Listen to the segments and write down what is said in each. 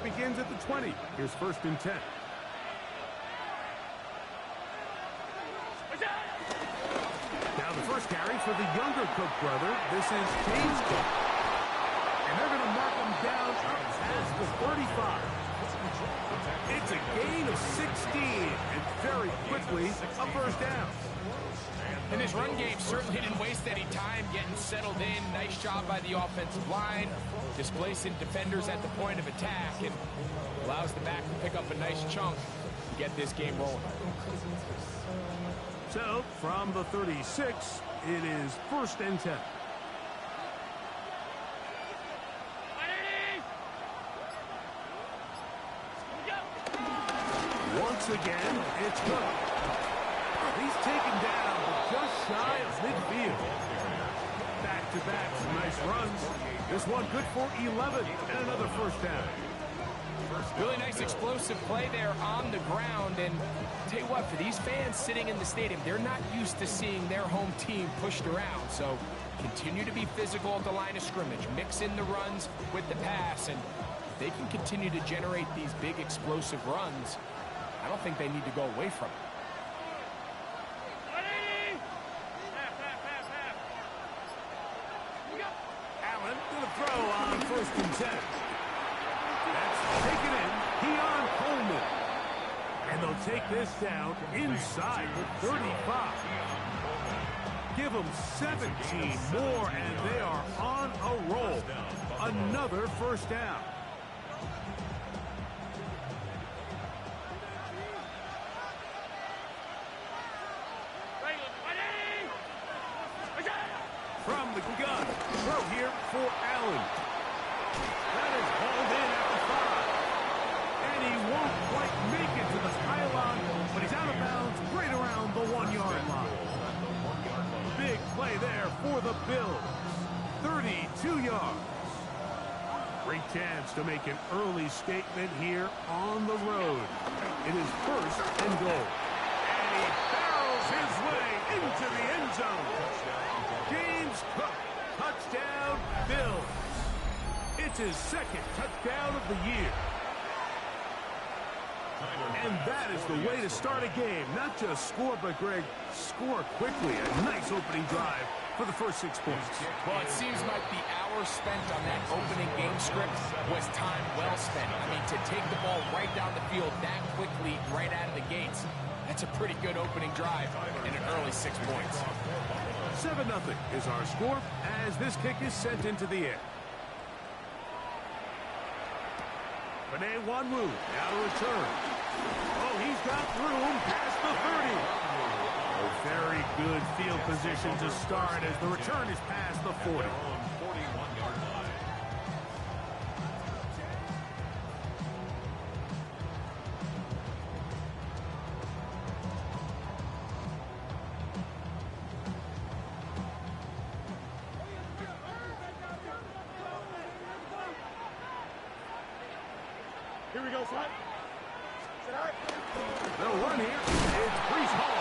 begins at the 20. Here's 1st and 10. Now the first carry for the younger Cook brother. This is James Cook. And they're going to mark him down past the 35. It's a gain of 16, and very quickly a first down. And this run game certainly didn't waste any time getting settled in. Nice job by the offensive line, displacing defenders at the point of attack, and allows the back to pick up a nice chunk to get this game rolling. So, from the 36, it is 1st and 10. Once again, it's Cook. He's taken down just shy of midfield. Back-to-back, some nice runs. This one good for 11 and another first down. Really nice explosive play there on the ground. And I'll tell you what, for these fans sitting in the stadium, they're not used to seeing their home team pushed around. So continue to be physical at the line of scrimmage. Mix in the runs with the pass. And if they can continue to generate these big explosive runs, I don't think they need to go away from it. Allen to the throw on 1st and 10. That's taken in. Keon Coleman. And they'll take this down inside the 35. Give them 17 more, and they are on a roll. Another first down. From the gun, throw here for Allen. That is hauled in at the 5. And he won't quite make it to the pylon, but he's out of bounds right around the 1-yard line. Big play there for the Bills. 32 yards. Great chance to make an early statement here on the road. It is 1st and goal. And he barrels his way into the end zone. James Cook, touchdown, Bills. It's his 2nd touchdown of the year. And that is the way to start a game. Not just score, but, Greg, score quickly. A nice opening drive for the first 6 points. Well, it seems like the hour spent on that opening game script was time well spent. I mean, to take the ball right down the field that quickly, right out of the gates, that's a pretty good opening drive and an early 6 points. 7-0 is our score as this kick is sent into the air. Benet Wanwu now to return. Oh, he's got room past the 30. Oh, very good field position to start as the return is past the 40. Here we go, son. They'll run here. It's Brees Hall.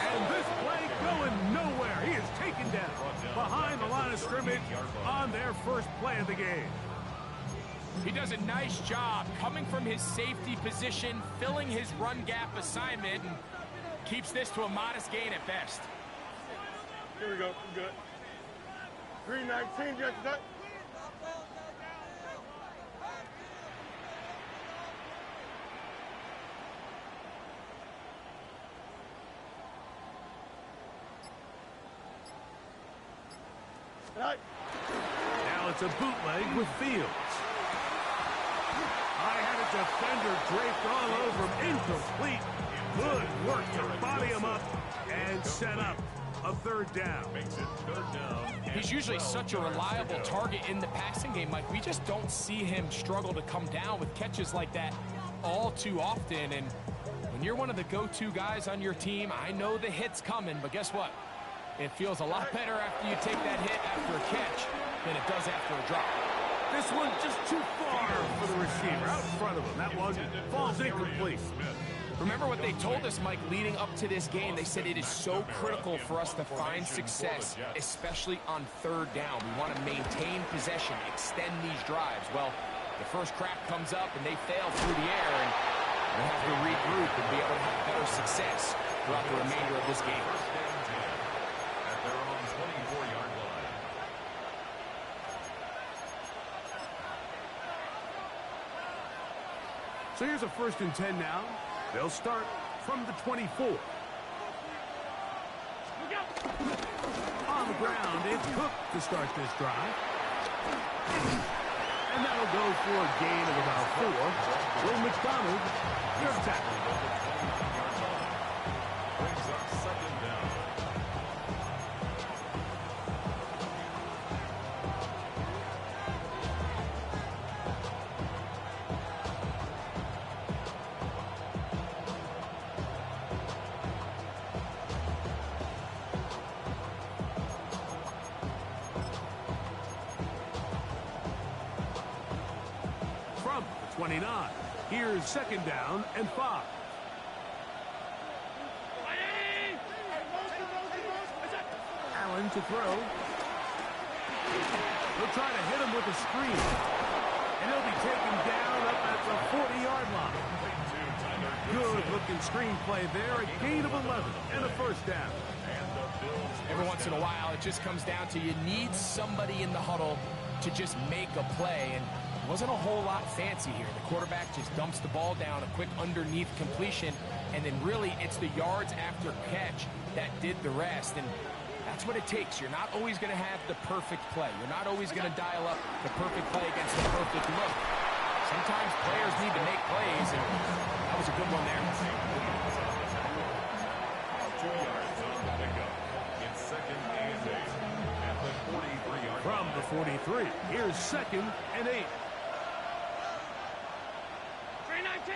And this play going nowhere. He is taken down behind the line of scrimmage on their first play of the game. He does a nice job coming from his safety position, filling his run gap assignment, and keeps this to a modest gain at best. Here we go. We're good. 319, just that. Now it's a bootleg with Fields. I had a defender draped all over him. Incomplete. Good work to body him up and set up a 3rd down. He's usually such a reliable target in the passing game, Mike. We just don't see him struggle to come down with catches like that all too often. And when you're one of the go-to guys on your team, I know the hit's coming, but guess what? It feels a lot better after you take that hit after a catch than it does after a drop. This one just too far for the receiver. Out in front of him. That one falls incomplete. Remember what they told us, Mike, leading up to this game. They said it is so critical for us to find success, especially on 3rd down. We want to maintain possession, extend these drives. Well, The first crack comes up, and they fail through the air, and they'll have to regroup and be able to have better success throughout the remainder of this game. At their own 24-yard line. So here's a 1st and 10 now. They'll start from the 24. On the ground, it's Cook to start this drive. And that'll go for a gain of about 4. Will McDonald, your tackle. Brings up 2nd down. From the 29. Here's 2nd down and 5. Allen to throw. He'll try to hit him with a screen. And he'll be taken down up at the 40-yard line. Good-looking screen play there. A gain of 11 and a 1st down. Every once in a while, it just comes down to you need somebody in the huddle to just make a play, and it wasn't a whole lot fancy here. The quarterback just dumps the ball down, a quick underneath completion, and then really it's the yards after catch that did the rest, and that's what it takes. You're not always going to have the perfect play. You're not always going to dial up the perfect play against the perfect look. Sometimes players need to make plays, and that was a good one there. 2 yards on the pickup. It's 2nd and 8 at the 43-yard From the 43, here's 2nd and 8. 319!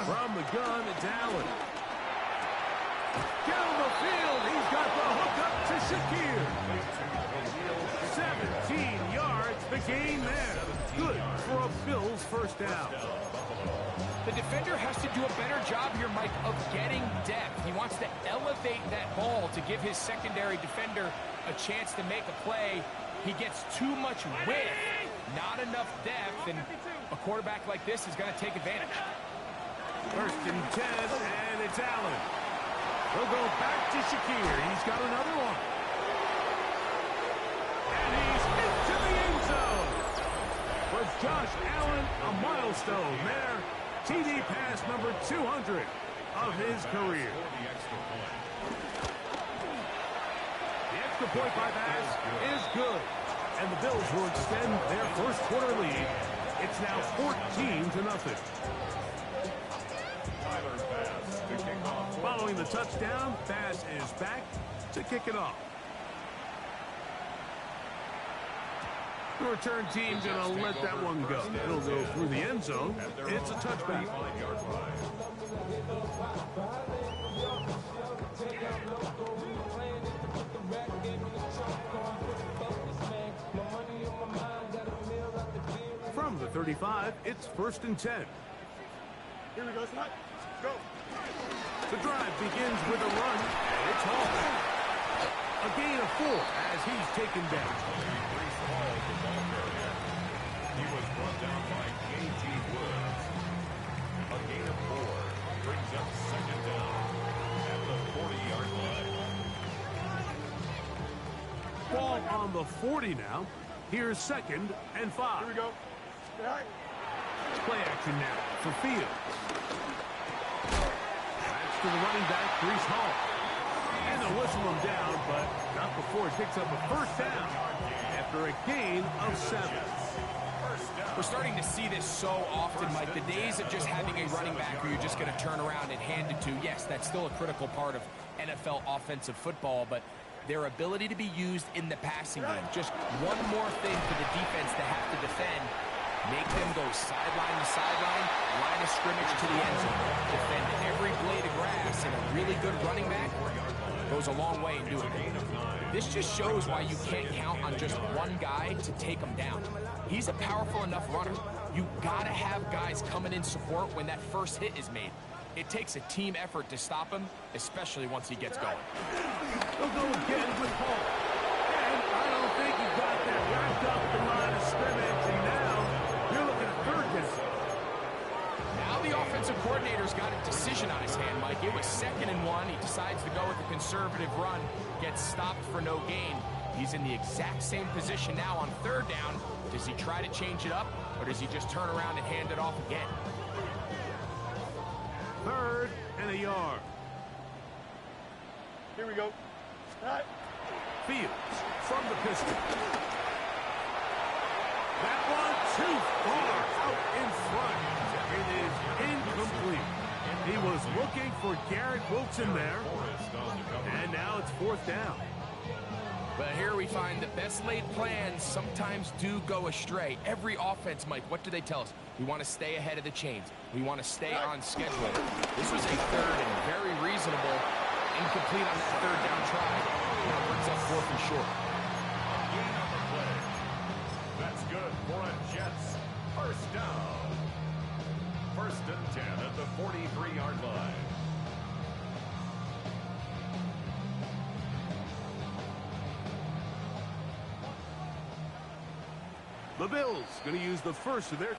From the gun, it's Allen. Down the field, he's got the hook up to Shakir. 17 yards, the gain there. Good for a Bills 1st down. The defender has to do a better job here, Mike, of getting depth. He wants to elevate that ball to give his secondary defender a chance to make a play. He gets too much width, not enough depth, and a quarterback like this is going to take advantage. 1st and 10, and it's Allen. He'll go back to Shakir. He's got another one. And he's into the end zone. For Josh Allen, a milestone there. TD pass number 200 of his career. The extra point by pass is good. And the Bills will extend their 1st quarter lead. It's now 14-0. Following the touchdown, Bass is back to kick it off. The return team's going to let that one go. It'll go through the end zone. It's a touchback. From the 35, it's 1st and 10. Here we go, Scott. Go. The drive begins with a run, and it's Hall. A gain of 4 as he's taken down. He was brought down by J.G. Woods. A gain of 4 brings up 2nd down at the 40-yard line. Ball on the 40 now. Here's 2nd and 5. Here we go. All right. Play action now for Fields. That's to the running back, Breece Hall. And they'll whistle him down, but not before he picks up a 1st down after a gain of 7. We're starting to see this so often, Mike. The days of just having a running back who you're just going to turn around and hand it to, yes, that's still a critical part of NFL offensive football, but their ability to be used in the passing game, just one more thing for the defense to have to defend, make them go sideline to sideline, line of scrimmage to the end zone, defend every blade of grass, and a really good running back goes a long way in doing it. This just shows why you can't count on just one guy to take him down. He's a powerful enough runner. You gotta have guys coming in support when that first hit is made. It takes a team effort to stop him, especially once he gets going. He'll go again with Hall. And I don't think he got that wrapped up the line of scrimmage. 2nd and 1. He decides to go with the conservative run, gets stopped for no gain. He's in the exact same position now on 3rd down. Does he try to change it up, or does he just turn around and hand it off again? 3rd and a yard. Here we go. Fields from the pistol. That one too far out in front. It is incomplete. He was looking for Garrett Wilson there. And now it's 4th down. But here we find that best laid plans sometimes do go astray. Every offense, Mike, what do they tell us? We want to stay ahead of the chains. We want to stay on schedule. This was a 3rd and very reasonable, incomplete on that 3rd down try. Now brings up 4th and short. Gain on the play. That's good for a Jets 1st down. 1st and 10 at the 43-yard line. The Bills going to use the first of their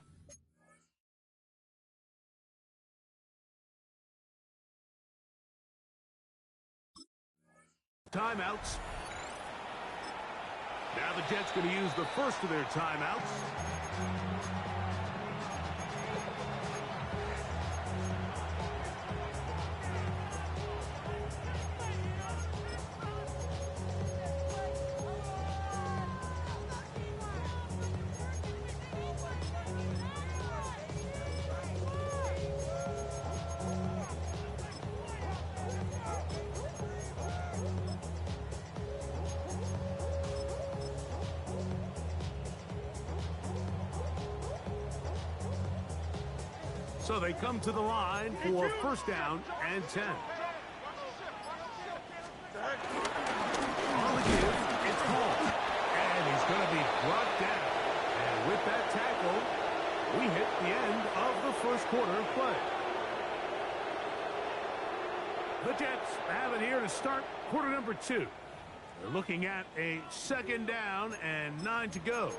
timeouts. Now the Jets going to use the first of their timeouts. So they come to the line for 1st down and 10. On the give, it's Hall. And he's going to be brought down. And with that tackle, we hit the end of the 1st quarter of play. The Jets have it here to start quarter number 2. They're looking at a 2nd down and 9 to go.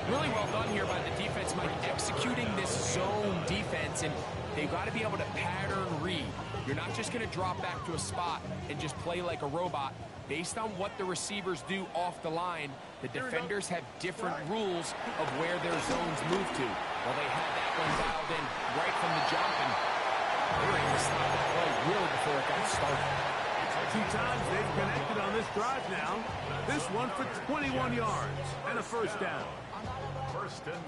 Really well done here by the defense, Mike, executing this zone defense, and they've got to be able to pattern read. You're not just going to drop back to a spot and just play like a robot. Based on what the receivers do off the line, the defenders have different rules of where their zones move to. Well, they had that one dialed in right from the jump, and they were able to stop the play really before it got started. 2 times they've connected on this drive now. This one for 21 yards and a 1st down.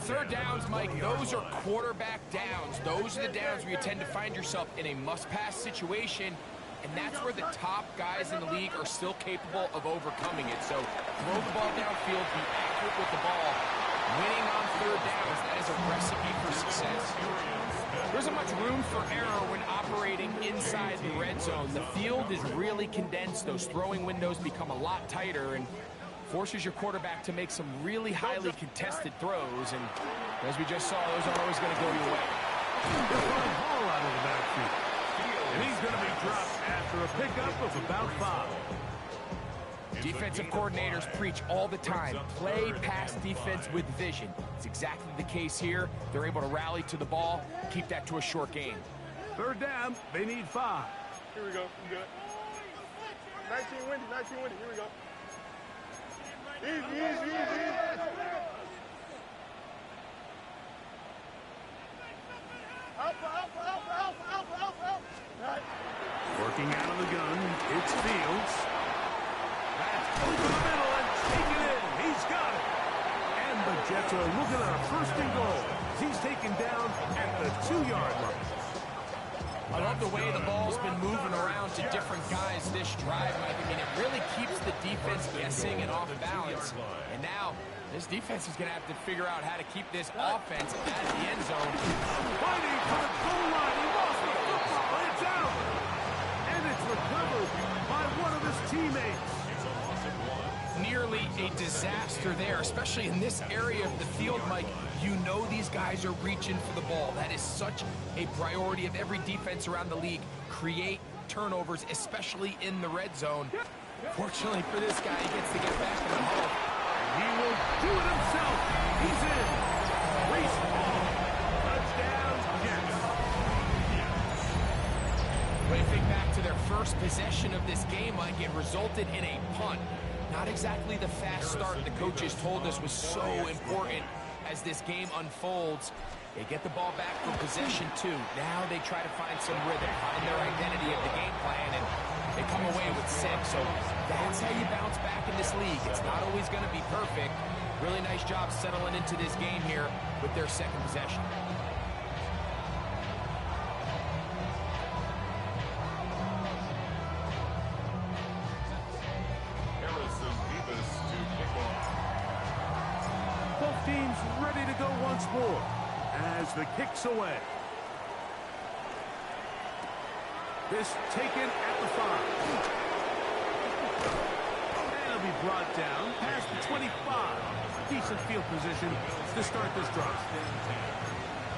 3rd downs, Mike, those are quarterback downs. Those are the downs where you tend to find yourself in a must-pass situation, and that's where the top guys in the league are still capable of overcoming it. So throw the ball downfield, be accurate with the ball. Winning on 3rd downs, that is a recipe for success. There isn't much room for error when operating inside the red zone. The field is really condensed. Those throwing windows become a lot tighter and forces your quarterback to make some really highly contested throws. And as we just saw, those aren't always going to go your way. Ball out of the backfield. And he's going to be dropped after a pickup of about 5. Defensive coordinators preach all the time, play pass defense with vision. It's exactly the case here. They're able to rally to the ball, keep that to a short game. 3rd down, they need 5. Here we go. We good. 19 windy. Here we go. Easy. Alpha. Working out of the gun, it's Fields. That's over the middle and taken in. He's got it. And the Jets are looking at a 1st and goal. He's taken down at the 2-yard line. I love the way the ball's been moving around to different guys this drive, Mike. I mean, it really keeps the defense guessing and off balance. And now, this defense is going to have to figure out how to keep this offense at the end zone. Fighting for the goal line. He lost the football. It's out. And it's recovered by one of his teammates. It's a loss of 1. nearly a disaster there, especially in this area of the field, Mike. You know these guys are reaching for the ball. That is such a priority of every defense around the league. Create turnovers, especially in the red zone. Fortunately for this guy, he gets to get back in the hole. He will do it himself. He's in. Reese Hall. Touchdown, Jets. When you think back to their first possession of this game, Mike, it resulted in a punt. Not exactly the fast start the coaches told us was so important as this game unfolds. They get the ball back for possession two. Now they try to find some rhythm, find their identity of the game plan, and they come away with 6. So that's how you bounce back in this league. It's not always going to be perfect. Really nice job settling into this game here with their second possession. Both teams ready to go once more as the kick's away. This taken at the 5. And it'll be brought down past the 25. Decent field position to start this drive.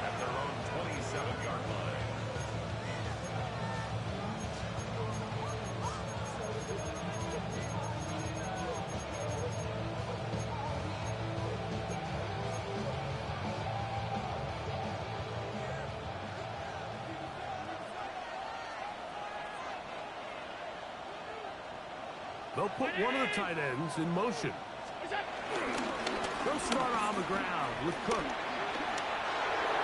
At their own 27-yard line. They'll put one of the tight ends in motion. They'll start on the ground with Cook.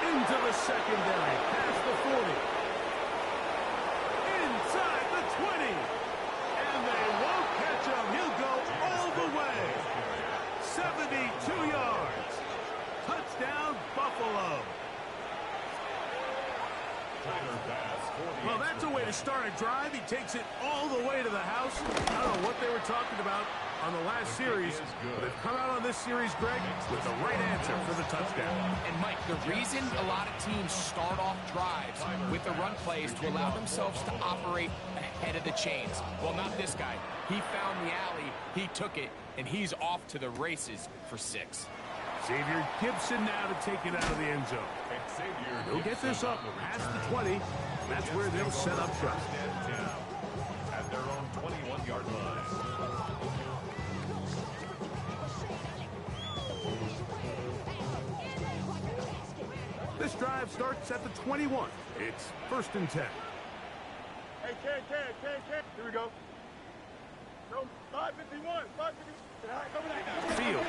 Into the secondary, past the 40. Inside the 20. And they won't catch him. He'll go all the way. 72 yards. Touchdown, Buffalo. Well, that's a way to start a drive. He takes it all the way to the house. I don't know what they were talking about on the last series, but they've come out on this series, Greg, with the right answer for the touchdown. And, Mike, the reason a lot of teams start off drives with the run plays to allow themselves to operate ahead of the chains. Well, not this guy. He found the alley, he took it, and he's off to the races for 6. Xavier Gibson now to take it out of the end zone. They'll get this up past the 20. That's where they'll set up shop. At their own 21-yard line. This drive starts at the 21. It's 1st and 10. Hey, Ken. Here we go. No, 551. 551. Fields.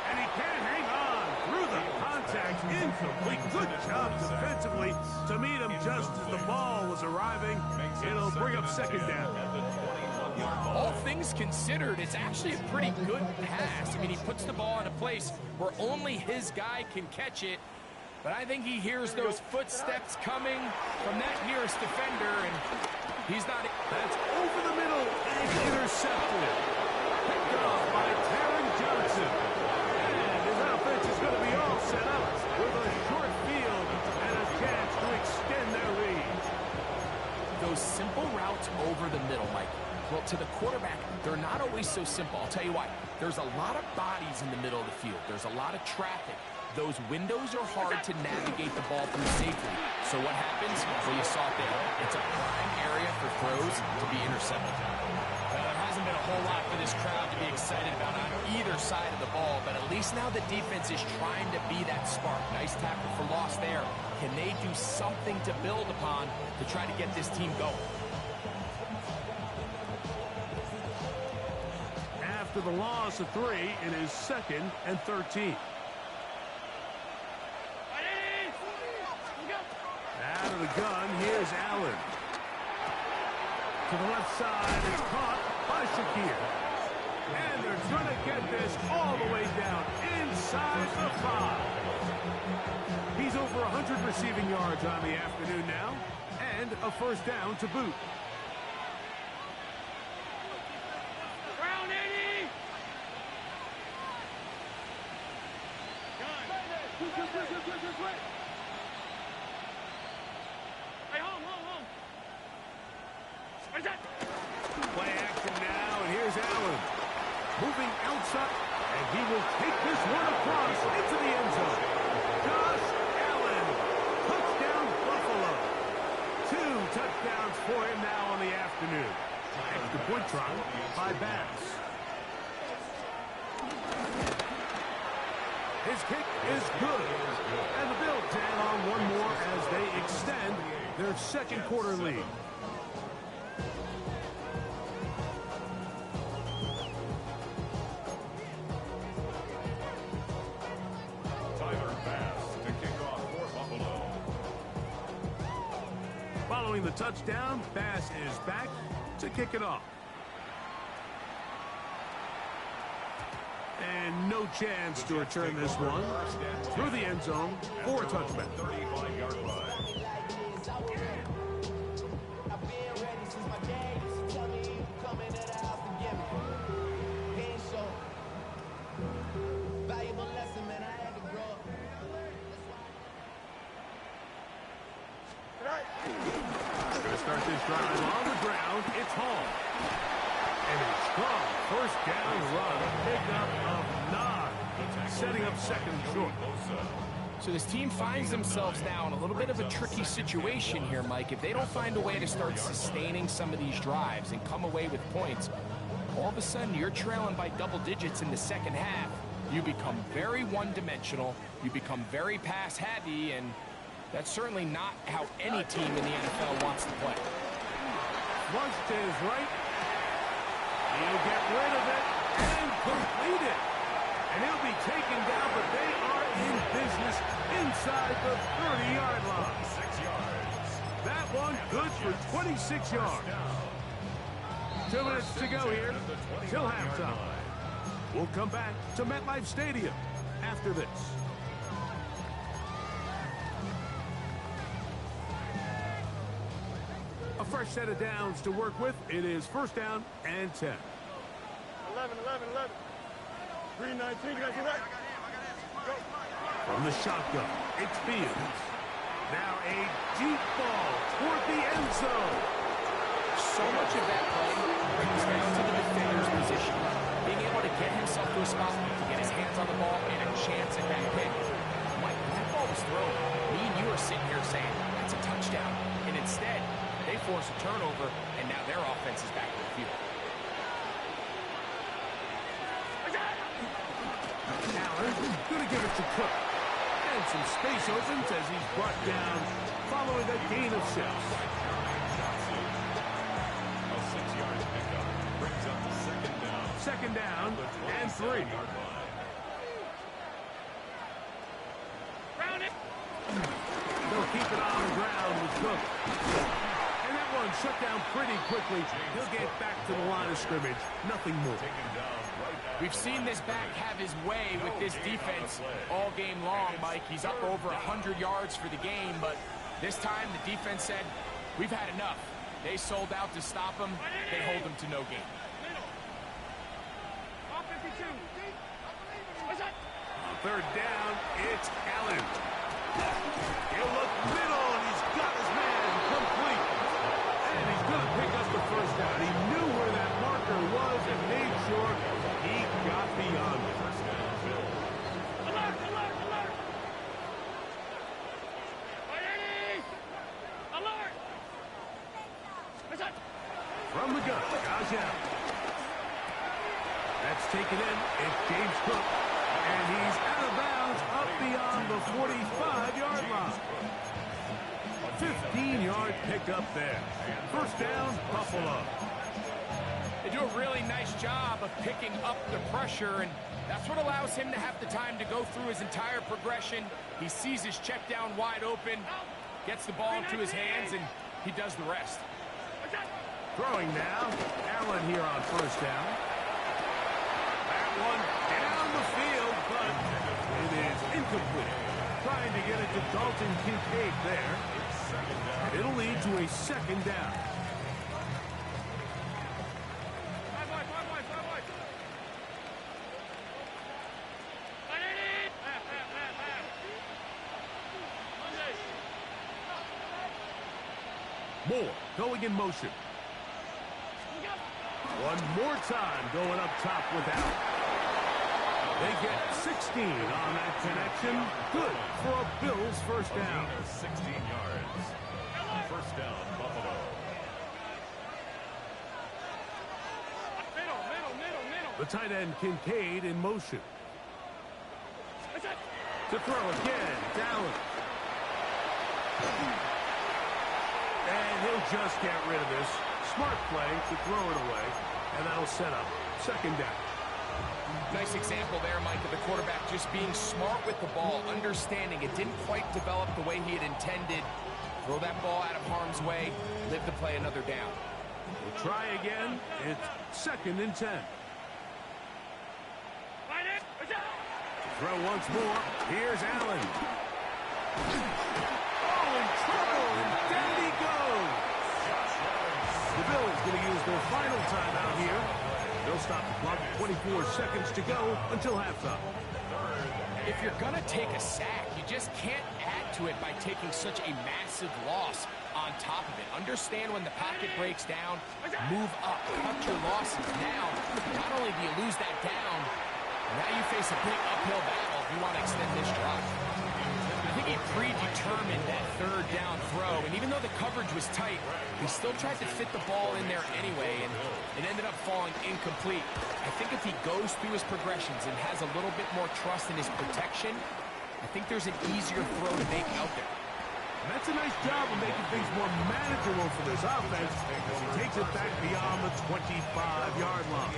And he can't hang on through the contact. Incomplete. Good job defensively to meet him just as the ball was arriving. It'll bring up 2nd down. All things considered, it's actually a pretty good pass. I mean, he puts the ball in a place where only his guy can catch it. But I think he hears those footsteps coming from that nearest defender, and he's not... That's over the middle and intercepted. Picked off by Taron Johnson. And his offense is going to be all set up with a short field and a chance to extend their lead. Those simple routes over the middle, Mike. Well, to the quarterback, they're not always so simple. I'll tell you why. There's a lot of bodies in the middle of the field. There's a lot of traffic. Those windows are hard to navigate the ball through safely. So what happens? Well, you saw it there. It's a prime area for throws to be intercepted. There hasn't been a whole lot for this crowd to be excited about on either side of the ball, but at least now the defense is trying to be that spark. Nice tackle for loss there. Can they do something to build upon to try to get this team going? After the loss of 3, it is 2nd and 13. Out of the gun, here's Allen. To the left side, it's caught by Shakir. And they're going to get this all the way down inside the 5. He's over 100 receiving yards on the afternoon now, and a 1st down to boot. Play action now, and here's Allen. moving outside, and he will take this one across into the end zone. Josh Allen, touchdown Buffalo. 2 touchdowns for him now on the afternoon. Extra point try by Bass. His kick is good. And the Bills add on one more as they extend their second quarter lead. Following the touchdown, Bass is back to kick it off. And no chance to return this one through the end zone for a touchback. 35-yard line. Going to start this drive on the ground. It's Hall. And a strong first down run. Pickup of 9. Setting up second and short. So this team finds themselves now in a little bit of a tricky situation here, Mike. If they don't find a way to start sustaining some of these drives and come away with points, all of a sudden you're trailing by double digits in the second half. You become very one-dimensional. You become very pass-heavy, and that's certainly not how any team in the NFL wants to play. Once to his right. He'll get rid of it and complete it. And he'll be taken down, but they are in business inside the 30-yard line. 6 yards. That one good for 26 yards. 2 minutes to go here till halftime. We'll come back to MetLife Stadium after this. A fresh set of downs to work with. It is first down and 10. 11. 3-19. You guys see that? Go. From the shotgun, it's Fields. Now a deep ball toward the end zone. So much of that play comes down to the defender's position. Being able to get himself to a spot to get his hands on the ball and a chance at that pick. Mike, when that ball was thrown, me and you are sitting here saying, that's a touchdown. And instead, they force a turnover, and now their offense is back in the field. Allen going to give it to Cook. And some space opens as he's brought down following a gain of 6. A 6-yard pickup brings up the second down. Second down and 3. They'll keep it on the ground with Cook. And that one shut down pretty quickly. He'll get back to the line of scrimmage. Nothing more. We've seen this back have his way with this defense all game long, Mike. He's up over 100 yards for the game, but this time the defense said, we've had enough. They sold out to stop him. They hold him to no gain. Third down, it's Allen. He'll look middle, and he's got his man complete. And he's going to pick up the first down. He knew where that marker was and made sure he got beyond it. From the gun, Josh Allen. That's taken in. It's James Cook. And he's out of bounds up beyond the 45-yard line. 15-yard pickup there. First down, Buffalo. They do a really nice job of picking up the pressure, and that's what allows him to have the time to go through his entire progression. He sees his check down wide open, gets the ball into his hands, and he does the rest. Throwing now. Allen here on first down. That one down the field, but it is incomplete. Trying to get it to Dalton Kincaid there. It'll lead to a second down. Moore going in motion. One more time going up top without. They get 16 on that connection. Good for a Bills first down. 16 yards. First down, Buffalo. The tight end Kincaid in motion. To throw again, Allen. And he'll just get rid of this. Smart play to throw it away. And that'll set up second down. Nice example there, Mike, of the quarterback just being smart with the ball, understanding it didn't quite develop the way he had intended. Throw that ball out of harm's way, live to play another down. We'll try again. It's second and 10. Throw once more. Here's Allen. Oh, in trouble, and down he goes. The Bills going to use their final timeout here. They'll stop the clock at 24 seconds to go until halftime. If you're going to take a sack, you just can't add to it by taking such a massive loss on top of it. Understand when the pocket breaks down, move up, cut your losses. Now, not only do you lose that down, now you face a big uphill battle if you want to extend this drive. I think he predetermined that third down throw, and even though the coverage was tight, he still tried to fit the ball in there anyway, and it ended up falling incomplete. I think if he goes through his progressions and has a little bit more trust in his protection, I think there's an easier throw to make out there. And that's a nice job of making things more manageable for this offense as he takes it back beyond the 25-yard line.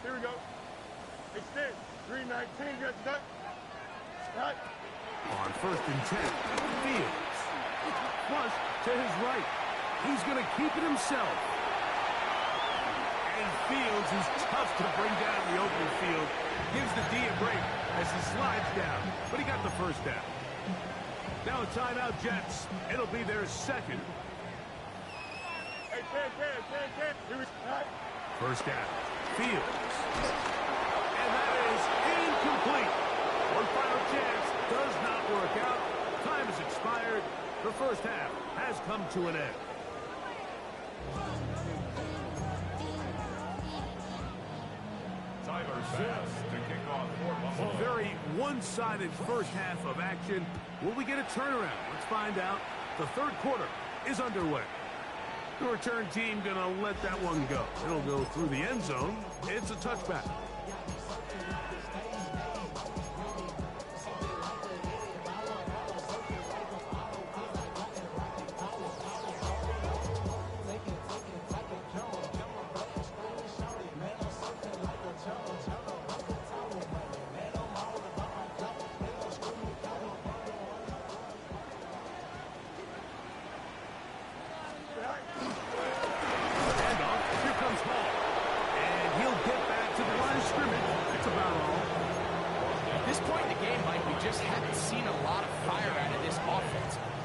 Here we go. Extend. 319 gets done. Cut. On first and 10, Fields. Flush to his right. He's going to keep it himself. And Fields is tough to bring down the open field. Gives the D a break as he slides down. But he got the first down. Now a timeout, Jets. It'll be their second. Hey, 10. Here we go. First down. Fields. And that is incomplete. One final chance does not work out. Time has expired. The first half has come to an end. Tyler Bass to kick off for Buffalo. A very one-sided first half of action. Will we get a turnaround? Let's find out. The third quarter is underway. The return team going to let that one go. It'll go through the end zone. It's a touchback.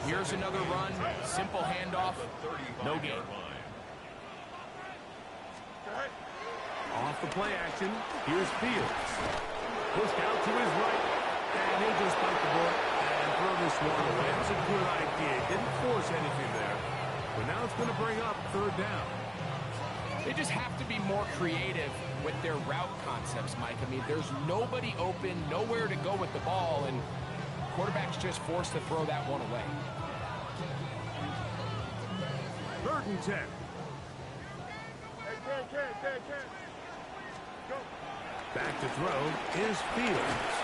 Here's another run, simple handoff, no gain. Off the play action, here's Fields. Pushed out to his right, and he'll just bite the ball and throw this one away. That's a good idea. Didn't force anything there, but now it's going to bring up third down. They just have to be more creative with their route concepts, Mike. I mean, there's nobody open, nowhere to go with the ball, and quarterback's just forced to throw that one away. Third and 10. Hey, go. Back to throw is Fields.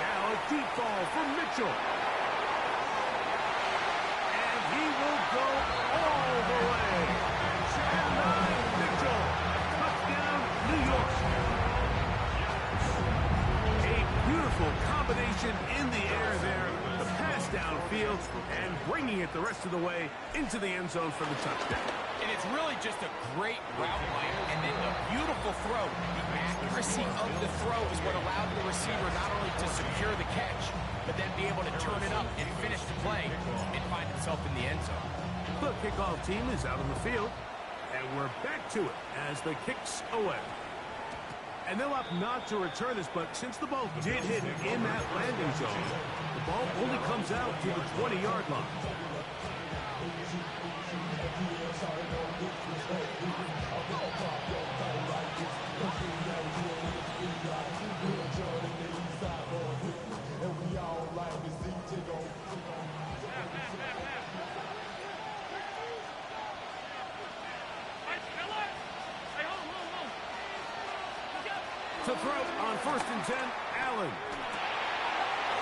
Now a deep ball from Mitchell. And he will go all the way. And Mitchell. Touchdown, New York. A beautiful combination in the air there. The pass downfield and bringing it the rest of the way into the end zone for the touchdown. And it's It's really just a great route, Mike, and then a beautiful throw. The accuracy of the throw is what allowed the receiver not only to secure the catch, but then be able to turn it up and finish the play and find himself in the end zone. The kickoff team is out on the field, and we're back to it as the kick's away. And they'll opt not to return this, but since the ball did hit in that landing zone, the ball only comes out to the 20-yard line. To throw on 1st and 10, Allen.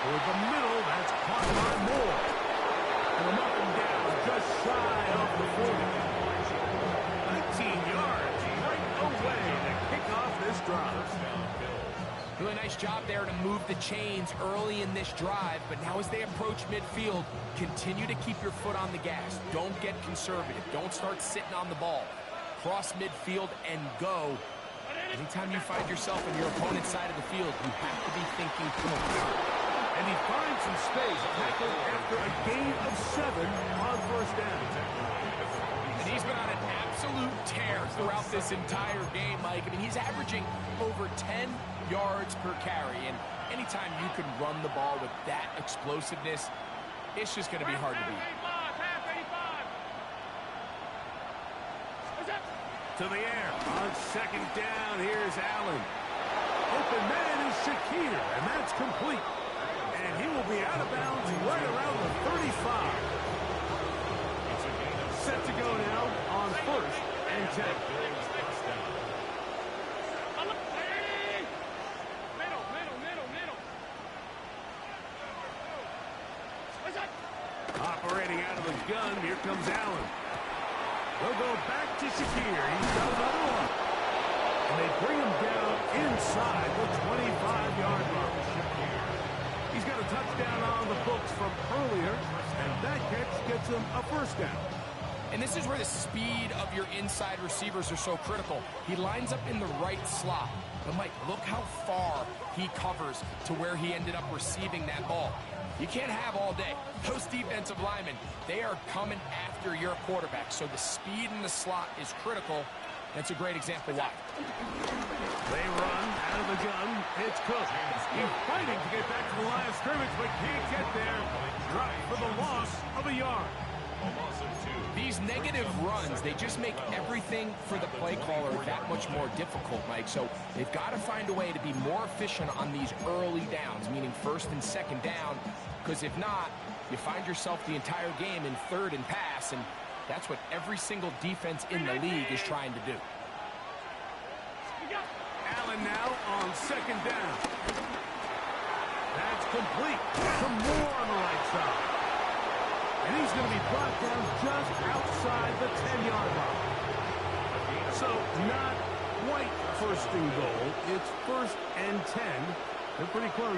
Toward the middle, that's caught by Moore. And a up and down, just shy of the 40. 19 yards, right away to kick off this drive. Really nice job there to move the chains early in this drive, but now as they approach midfield, continue to keep your foot on the gas. Don't get conservative. Don't start sitting on the ball. Cross midfield and go. Anytime you find yourself on your opponent's side of the field, you have to be thinking points. And he finds some space, tackled after a gain of 7 on 1st down. And he's been on an absolute tear throughout this entire game, Mike. I mean, he's averaging over 10 yards per carry. And anytime you can run the ball with that explosiveness, it's just going to be hard to beat. To the air on 2nd down. Here's Allen. Open man is Shakir, and that's complete. And he will be out of bounds right around the 35. Set to go now on 1st and 10. Operating out of the gun, here comes Allen. They'll go back to Shakir. He's got another one. And they bring him down inside the 25-yard line. He's got a touchdown on the books from earlier, and that catch gets him a 1st down. And this is where the speed of your inside receivers are so critical. He lines up in the right slot. But, Mike, look how far he covers to where he ended up receiving that ball. You can't have all day. Those defensive linemen, they are coming after your quarterback. So the speed in the slot is critical. That's a great example why. They run out of the gun. It's Cook. He's fighting to get back to the line of scrimmage, but can't get there. Dropped for the loss of a yard. These negative runs, they just make everything for the play caller that much more difficult, Mike. So they've got to find a way to be more efficient on these early downs, meaning 1st and 2nd down, because if not, you find yourself the entire game in 3rd and pass, and that's what every single defense in the league is trying to do. Allen now on 2nd down. That's complete. Some more on the right side. And he's going to be brought down just outside the 10-yard line. So not quite 1st and goal. It's 1st and 10. They're pretty close.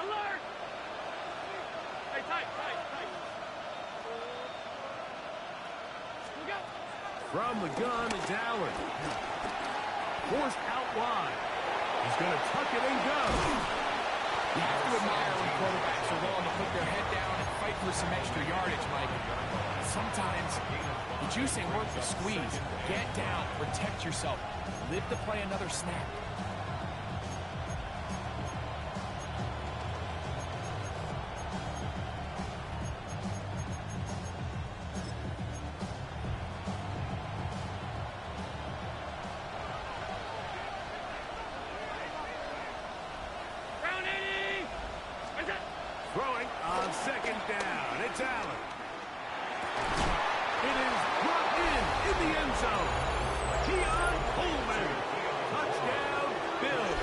Alert! Hey, tight. From the gun, it's Allen. Forced out wide. He's going to tuck it and go. You have to admire when quarterbacks are willing to put their head down and fight for some extra yardage, Mike. Sometimes the juice ain't worth the squeeze. Get down, protect yourself, live to play another snap. Throwing on 2nd down. It's Allen. It is brought in the end zone. Keon Coleman. Touchdown, Bills.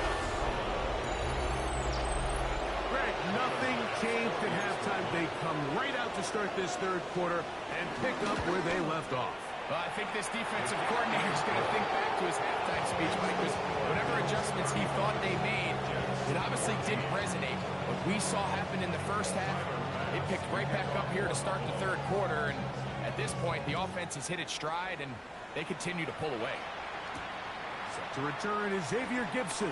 Greg, nothing changed at halftime. They come right out to start this 3rd quarter and pick up where they left off. Well, I think this defensive coordinator is going to think back to his halftime speech, Mike, because whatever adjustments he thought they made, it obviously didn't resonate. What we saw happen in the 1st half, it picked right back up here to start the 3rd quarter, and At this point, the offense has hit its stride, and they continue to pull away. Set to return is Xavier Gibson.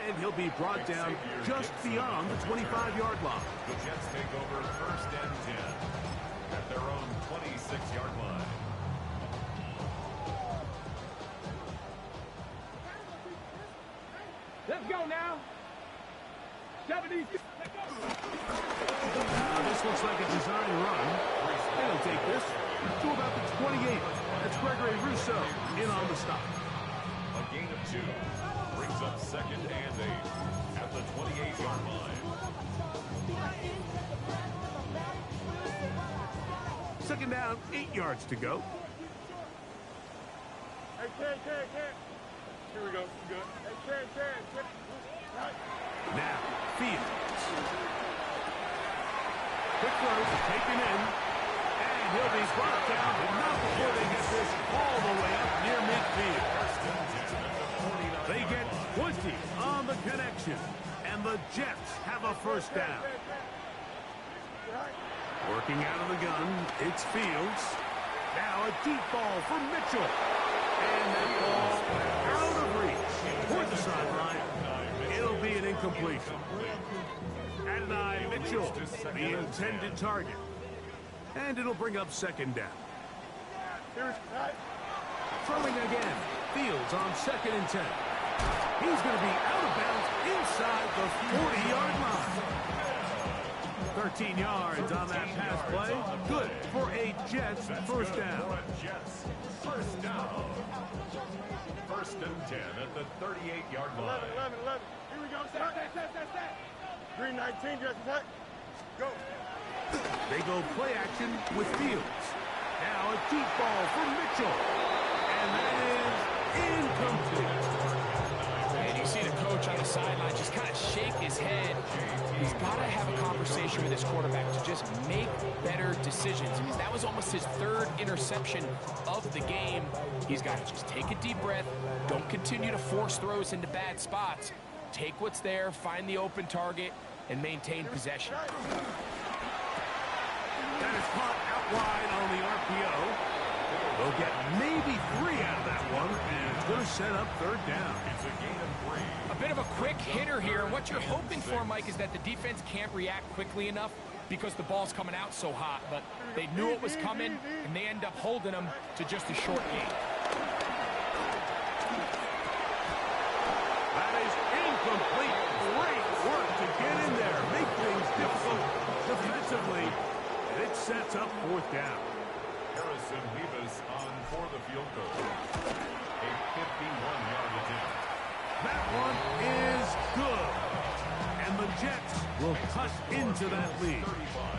And he'll be brought down just beyond the 25-yard line. The Jets take over first and 10 at their own 26-yard line. Let's go now. 70. This looks like a design run. And he'll take this to about the 28. That's Gregory Rousseau in on the stop. A gain of 2 brings up second and 8 at the 28-yard line. Second down, 8 yards to go. Hey, Ken. Here we go. We good. Hey, Ken. Now, Fields. Quick throw, taken in. And he'll be brought down, but not before they get this all the way up near midfield. They get 20 on the connection. And the Jets have a first down. Working out of the gun, it's Fields. Now a deep ball for Mitchell. And that ball out of reach. Toward the sideline. It'll be an incompletion. Adonai Mitchell, the intended target. And it'll bring up second down. Throwing again. Fields on second and 10. He's going to be out of bounds inside the 40-yard line. 13 yards on that pass play. Good for a Jets first down. First down. First and 10 at the 38-yard line. 11. Here we go. Set. Green 19, just set. Go. They go play action with Fields. Now a deep ball for Mitchell. And that is incomplete. And you see the coach on the sideline just kind of shake his head. He's got to have a conversation with his quarterback to just make better decisions. I mean, that was almost his third interception of the game. He's got to just take a deep breath. Don't continue to force throws into bad spots. Take what's there, find the open target, and maintain possession. That is caught out wide on the RPO. They'll get maybe 3 out of that one, and it's going to set up third down. It's a gain of 3. A bit of a quick hitter here. And what you're hoping for, Mike, is that the defense can't react quickly enough because the ball's coming out so hot. But they knew it was coming, and they end up holding them to just a short gain. That is incomplete. Great work to get in there. Make things difficult defensively. And it sets up fourth down. Harrison Rivas on for the field goal. A 51-yard attempt. That one is good. And the Jets will cut into that lead. 35.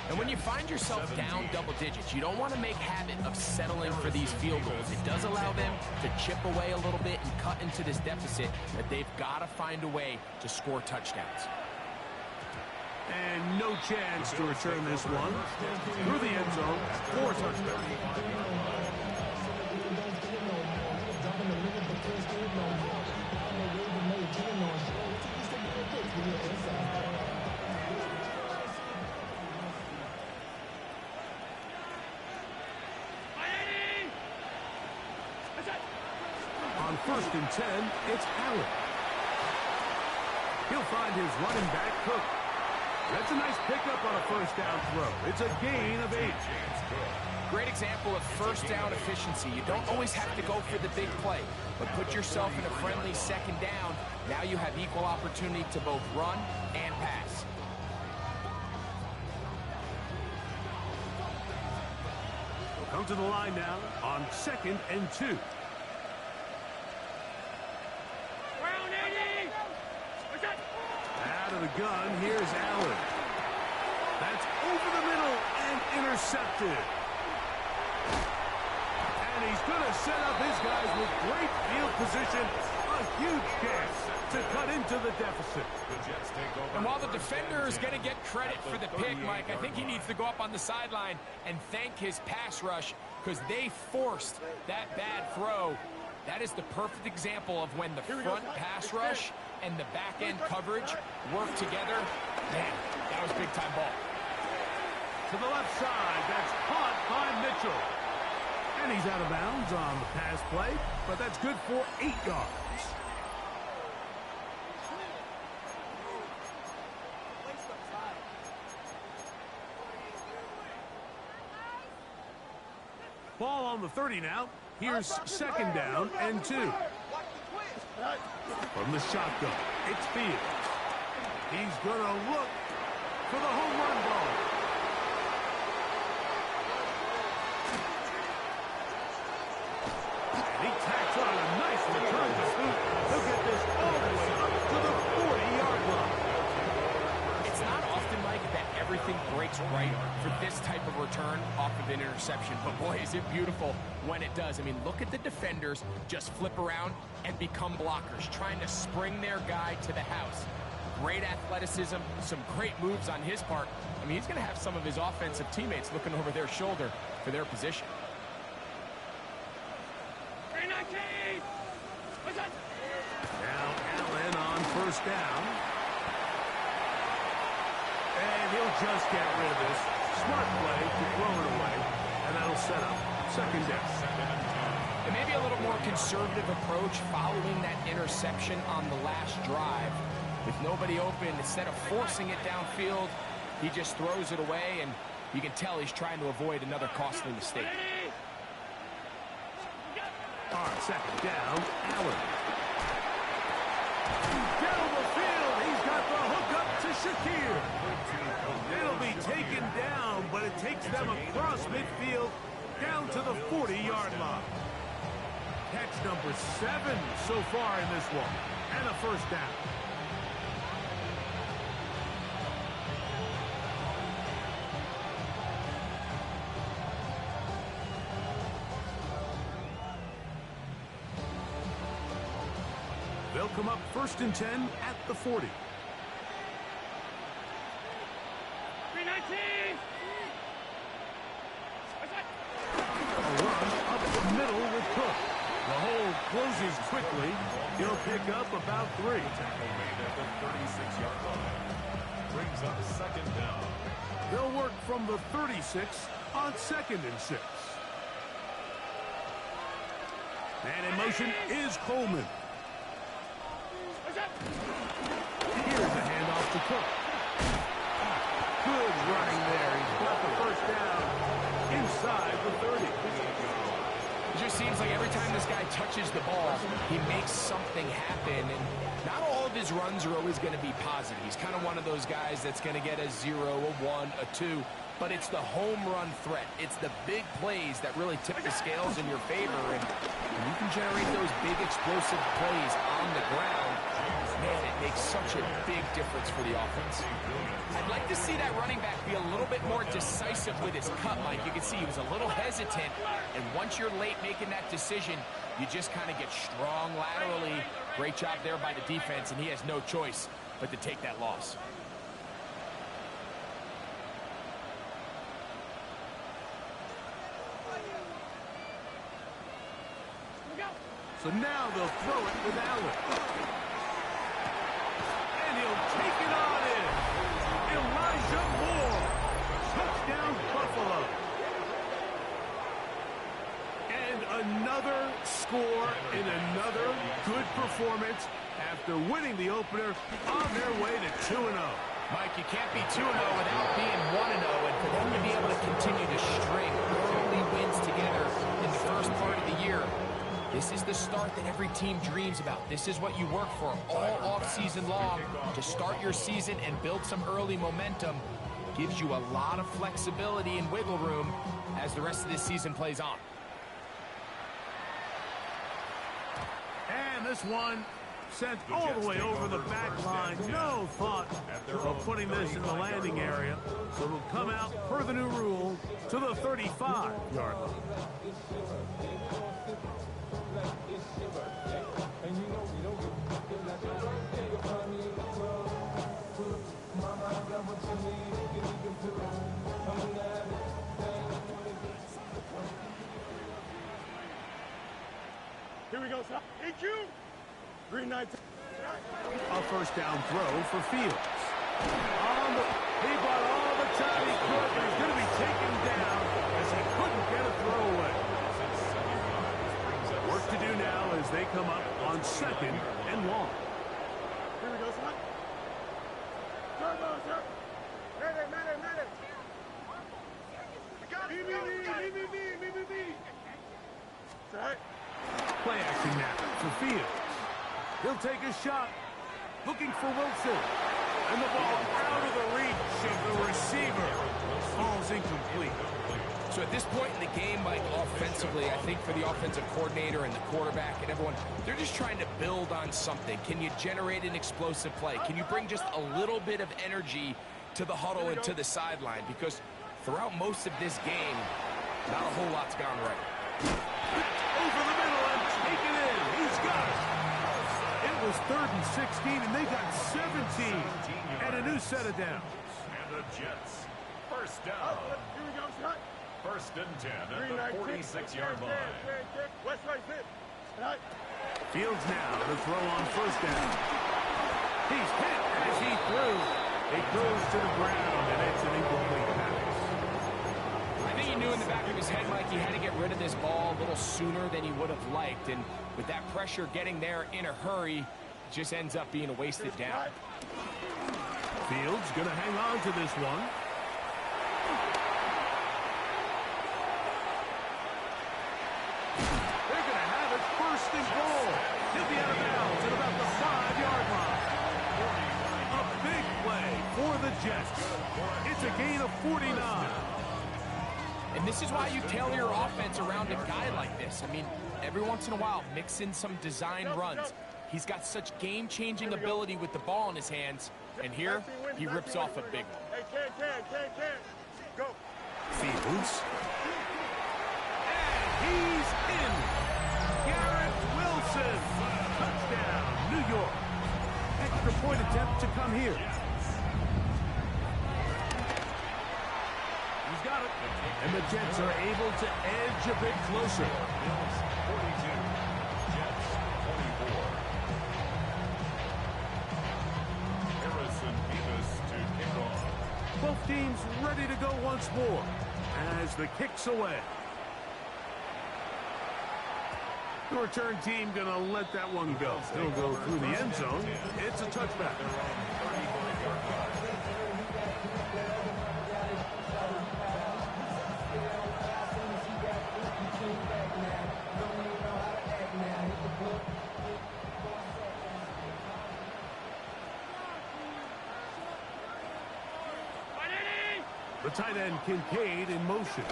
And when you find yourself down double digits, you don't want to make habit of settling for these field goals. It does allow them to chip away a little bit and cut into this deficit, but they've got to find a way to score touchdowns. And no chance to return this one. Through the end zone, 4 touchdowns. On first and 10, it's Allen. He'll find his running back, Cook. That's a nice pickup on a first down throw. It's a gain of 8. Great example of first down efficiency. You don't always have to go for the big play, but put yourself in a friendly second down. Now you have equal opportunity to both run and pass. We'll come to the line now on second and 2. Out of the gun, here's Allen. That's over the middle and intercepted. And he's going to set up his guys with great field position. A huge chance to cut into the deficit. And while the defender is going to get credit for the pick, Mike, I think he needs to go up on the sideline and thank his pass rush because they forced that bad throw. That is the perfect example of when the front pass rush and the back end coverage work together. Man, that was big time ball. to the left side. That's caught by Mitchell. And he's out of bounds on the pass play, but that's good for 8 yards. Ball on the 30 now. Here's second down and 2. From the shotgun, it's Fields. He's going to look for the home run ball. And he tacks on a nice return to boot. He'll get this all the way up to the 40-yard line. It's not often, Mike, that everything breaks right for this type of return off of an interception. But, boy, is it beautiful when it does. I mean, look at the defenders just flip around and become blockers, trying to spring their guy to the house. Great athleticism, some great moves on his part. I mean, he's going to have some of his offensive teammates looking over their shoulder for their position. Now Allen on first down. And he'll just get rid of this. Smart play to throw it away. And that'll set up second down. And maybe a little more conservative approach following that interception on the last drive. With nobody open, instead of forcing it downfield, he just throws it away, and you can tell he's trying to avoid another costly mistake. On second down, Allen. Down the field, he's got the hook up to Shakir. It'll be taken down, but it takes them across midfield down to the 40-yard line. Catch number 7 so far in this one, and a first down. They'll come up 1st and 10 at the 40. 319. A run up the middle with Cook. The hole closes quickly. He'll pick up about 3. Tackle made at the 36-yard line. Brings up second down. They'll work from the 36 on 2nd and 6. And in motion is Coleman. Here's a handoff to Cook. Good running there. He's got the first down inside the 30. It just seems like every time this guy touches the ball, he makes something happen. And not all of his runs are always going to be positive. He's kind of one of those guys that's going to get a 0, a 1, a 2. But it's the home run threat. It's the big plays that really tip the scales in your favor. And when you can generate those big explosive plays on the ground, man, it makes such a big difference for the offense. I'd like to see that running back be a little bit more decisive with his cut, Mike. You can see he was a little hesitant, and once you're late making that decision, you just kind of get strong laterally. Great job there by the defense, and he has no choice but to take that loss. So now they'll throw it with Allen. And he'll take it on in. Elijah Moore. Touchdown, Buffalo. And another score in another good performance after winning the opener on their way to 2-0. Mike, you can't be 2-0 without being 1-0, and for them to be able to continue to string early wins together in the first part of the year, this is the start that every team dreams about. This is what you work for all off-season long to start your season and build some early momentum. Gives you a lot of flexibility and wiggle room as the rest of this season plays on. And this one sent all the way over the back line. No thought of putting this in the landing area. So it'll come out per the new rule to the 35-yard line. Here we go, son. EQ. 319. A first down throw for Fields. He bought all the time he could, but he's going to be second and long. Here we go, son. Turbo, sir. Madden. Me. That's right. Play action now for Fields. He'll take a shot. Looking for Wilson. And the ball out of the reach of the receiver. Falls incomplete. So at this point in the game, Mike, offensively, I think for the offensive coordinator and the quarterback and everyone, they're just trying to build on something. Can you generate an explosive play? Can you bring just a little bit of energy to the huddle and to the sideline? Because throughout most of this game, not a whole lot's gone right. Over the middle and take it in. He's got it. It was 3rd and 16, and they got 17. And a new set of downs. And the Jets, first down. Here we go, son. First and 10 at the 46-yard line. West right fit. Right. Fields now to throw on first down. He's hit as he threw. It goes to the ground, and it's an incomplete pass. I think he knew in the back of his head, Mike, he had to get rid of this ball a little sooner than he would have liked. And with that pressure getting there in a hurry, it just ends up being a wasted down. Fields going to hang on to this one. They're going to have it first and goal. He'll be out of bounds at about the 5-yard line. A big play for the Jets. It's a gain of 49. And this is why you tailor your offense around a guy like this. I mean, every once in a while, mix in some design runs. He's got such game-changing ability with the ball in his hands. And here, he rips off a big one. Hey, can. Go. Fields. And he's in. Garrett Wilson. Touchdown, New York. Extra point attempt to come here. He's got it. And the Jets are able to edge a bit closer. 42, Jets 24. Harrison Beavis to kick off. Both teams ready to go once more as the kick's away. The return team going to let that one go. He'll go through the end zone. It's a touchback. The tight end Kincaid in motion.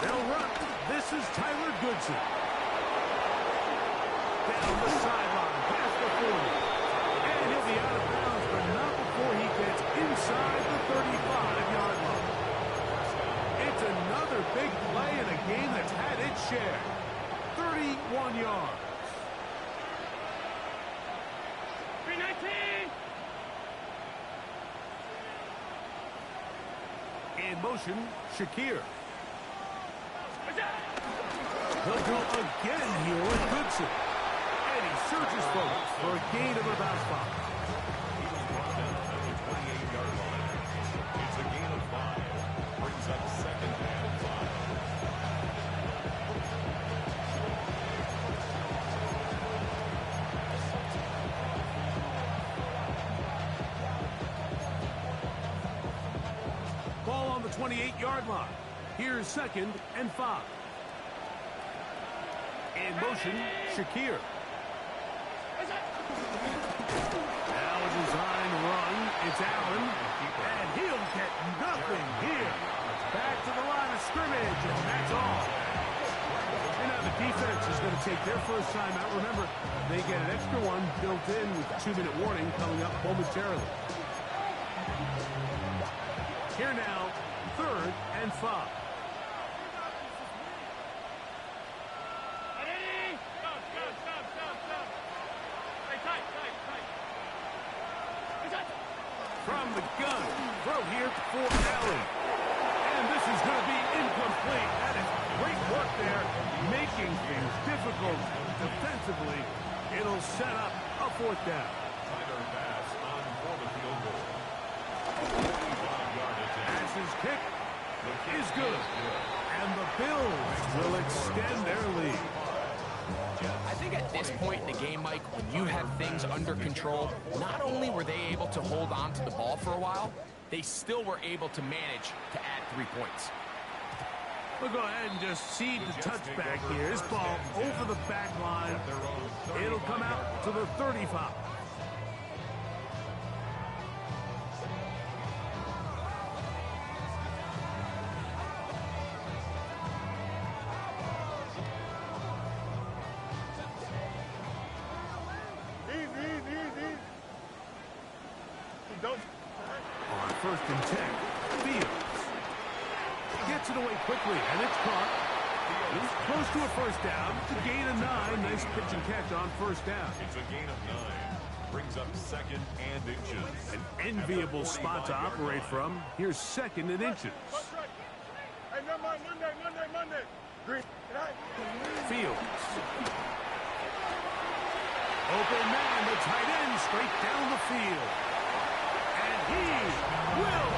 They'll run. This is Tyler Goodson. Down the sideline, past the 40. And he'll be out of bounds, but not before he gets inside the 35-yard line. It's another big play in a game that's had its share. 31 yards. 319. In motion, Shakir. He'll go again here with Goodson. And he surges forward for a gain of about 5. He was brought down at the 28-yard line. It's a gain of 5. Brings up second and 5. Ball on the 28-yard line. Here's second and 5. In motion, Shakir. Now a design run. It's Allen. And he'll get nothing here. Back to the line of scrimmage, and that's all. And now the defense is going to take their first time out. Remember, they get an extra one built in with a 2-minute warning coming up momentarily. Here now, 3rd and 5. From the gun, throw here for Allen. And this is going to be incomplete. That is great work there, making things difficult defensively. It'll set up a 4th down. Tyler Bass on for the field goal. 45-yard attempt. Pass's kick is good. And the Bills will extend their lead. I think at this point in the game, Mike, when you have things under control, not only were they able to hold on to the ball for a while, they still were able to manage to add 3 points. We'll go ahead and just seed the touchback here. This ball over the back line. It'll come out to the 35. Easy. Don't. On 1st and 10, Fields gets it away quickly, and it's caught. He's close to a first down. It's a gain of 9. Nice pitch and catch on 1st down. It's a gain of 9. Brings up 2nd and inches. An enviable spot to operate from. Here's 2nd and inches. Hey, no, Monday. Green. Fields. Open man, the tight end, straight down the field. And he will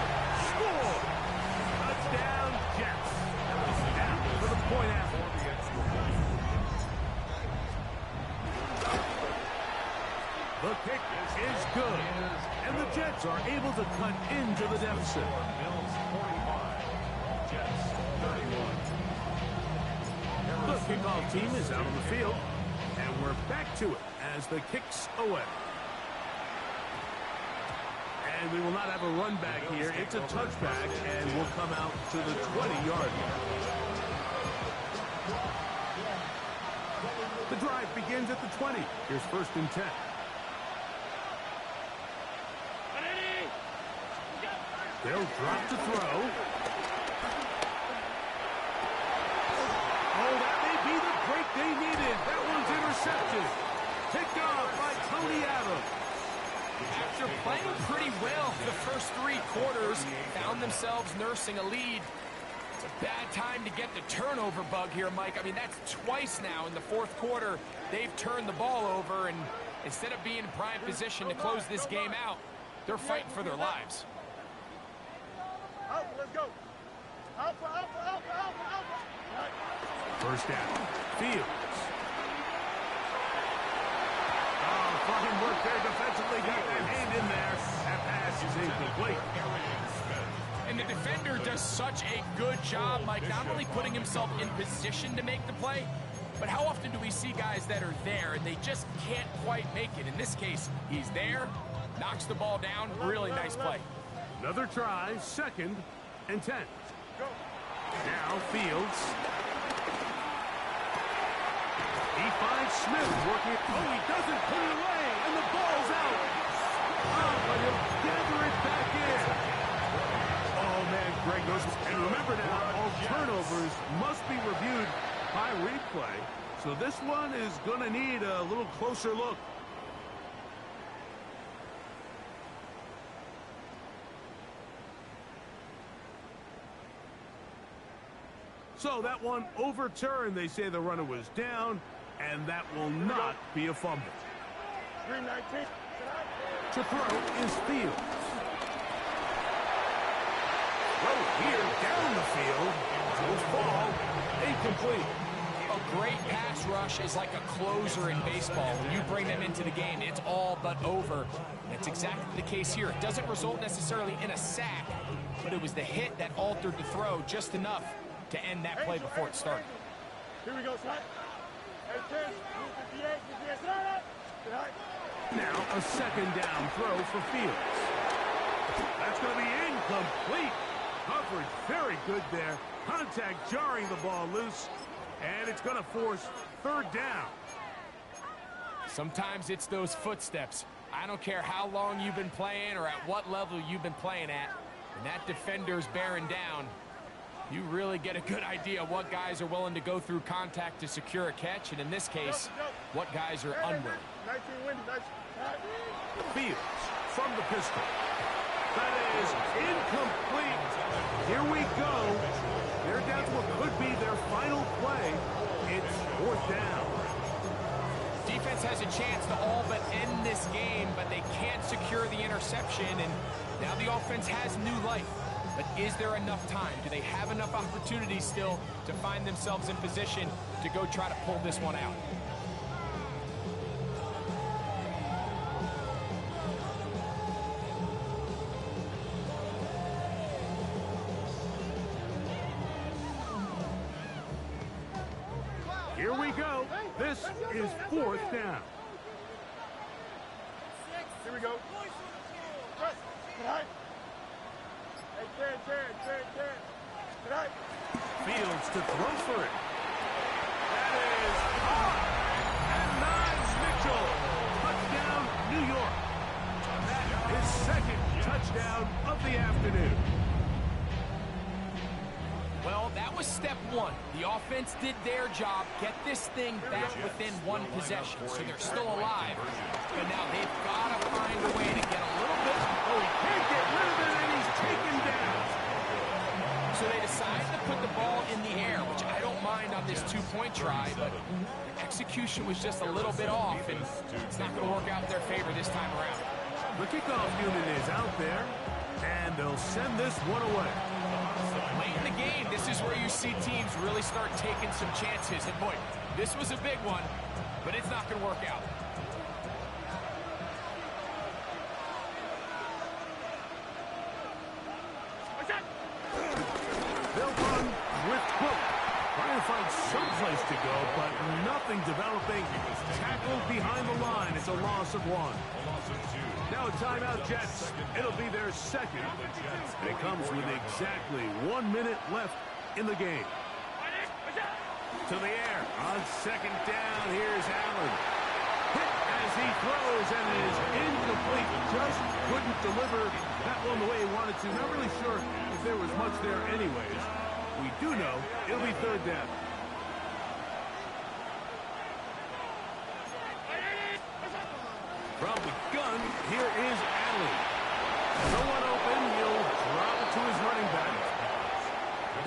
score. Touchdown, Jets. Now for the point after. The kick is good. And the Jets are able to cut into the deficit. Bills 45. Jets 31. The kickoff team is out on the field. And we're back to it as the kick's away. And we will not have a run back here. It's a touchback, and we'll come out to the 20-yard line. The drive begins at the 20. Here's 1st and 10. They'll drop to throw. Oh, that may be the break they needed. That one's intercepted. Picked off by Tony Adams. After playing pretty well the first 3 quarters, found themselves nursing a lead. It's a bad time to get the turnover bug here, Mike. I mean, that's twice now in the 4th quarter. They've turned the ball over, and instead of being in prime position to close this game out, they're fighting for their lives. Let's go. Alpha. 1st down. Fields. Oh, fine work there defensively. Got that hand in there. That pass is incomplete. And the defender does such a good job, Mike, not only putting himself in position to make the play, but how often do we see guys that are there and they just can't quite make it? In this case, he's there, knocks the ball down. Really nice play. Another try. 2nd and 10. Now Fields. He finds Smith working. Oh, he doesn't put it away, and the ball's out. Oh, but he'll gather it back in. Oh, man, Greg goes. And remember now, all turnovers must be reviewed by replay. So this one is going to need a little closer look. So that one overturned. They say the runner was down, and that will not be a fumble. 319. To throw is Fields. Throw here down the field. Goes ball. Incomplete. A great pass rush is like a closer in baseball. When you bring them into the game, it's all but over. That's exactly the case here. It doesn't result necessarily in a sack, but it was the hit that altered the throw just enough to end that play before it started. Here we go, son. Now a 2nd down throw for Fields. That's going to be incomplete. Coverage very good there. Contact jarring the ball loose. And it's going to force 3rd down. Sometimes it's those footsteps. I don't care how long you've been playing or at what level you've been playing at. When that defender's bearing down, you really get a good idea of what guys are willing to go through contact to secure a catch, and in this case, what guys are unwilling. Fields from the pistol. That is incomplete. Here we go. They're down to what could be their final play. It's 4th down. Defense has a chance to all but end this game, but they can't secure the interception, and now the offense has new life. But is there enough time? Do they have enough opportunities still to find themselves in position to go try to pull this one out? Here we go. This is 4th down. Here we go. Tonight. Hey, Terry. Tonight. Fields to throw for it. That is hard. And Niles Mitchell. Touchdown, New York. That is 2nd touchdown of the afternoon. Well, that was step 1. The offense did their job, get this thing back within 1 possession, so they're still alive. But now they've got to find a way to get a little bit. Oh, he can't get rid of it, and he's taken down. So they decided to put the ball in the air, which I don't mind on this 2-point try, but the execution was just a little bit off, and it's not going to work out in their favor this time around. The kickoff unit is out there, and they'll send this one away. Late in the game, this is where you see teams really start taking some chances. And boy, this was a big one, but it's not going to work out. They'll run with Cook. Trying to find some place to go, but nothing developing. Tackled behind the line. It's a loss of 1. Now a timeout, Jets. It'll be their 2nd. And it comes with exactly 1 minute left in the game. To the air. On 2nd down, here's Allen. Hit as he throws, and it is incomplete. Just couldn't deliver that one the way he wanted to. Not really sure if there was much there anyways. We do know it'll be 3rd down. From the gun, here is Allen. No one open, he'll drop it to his running back.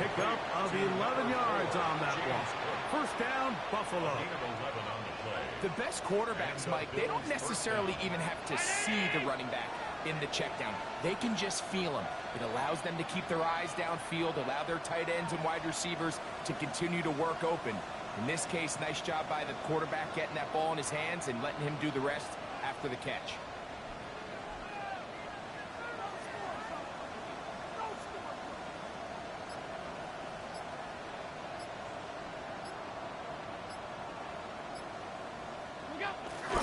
Pickup of 11 yards on that one. 1st down, Buffalo. The best quarterbacks, Mike, they don't necessarily even have to see the running back in the check down. They can just feel him. It allows them to keep their eyes downfield, allow their tight ends and wide receivers to continue to work open. In this case, nice job by the quarterback getting that ball in his hands and letting him do the rest after the catch.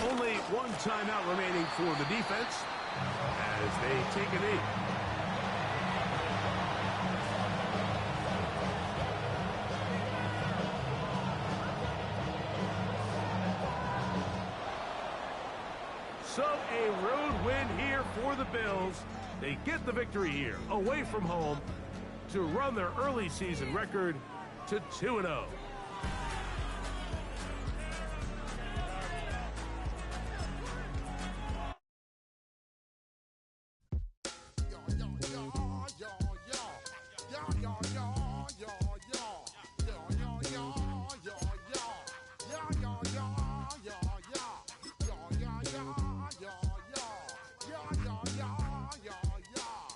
Only 1 timeout remaining for the defense as they take a knee. So a road win here for the Bills. They get the victory here, away from home, to run their early season record to 2-0. Y'all.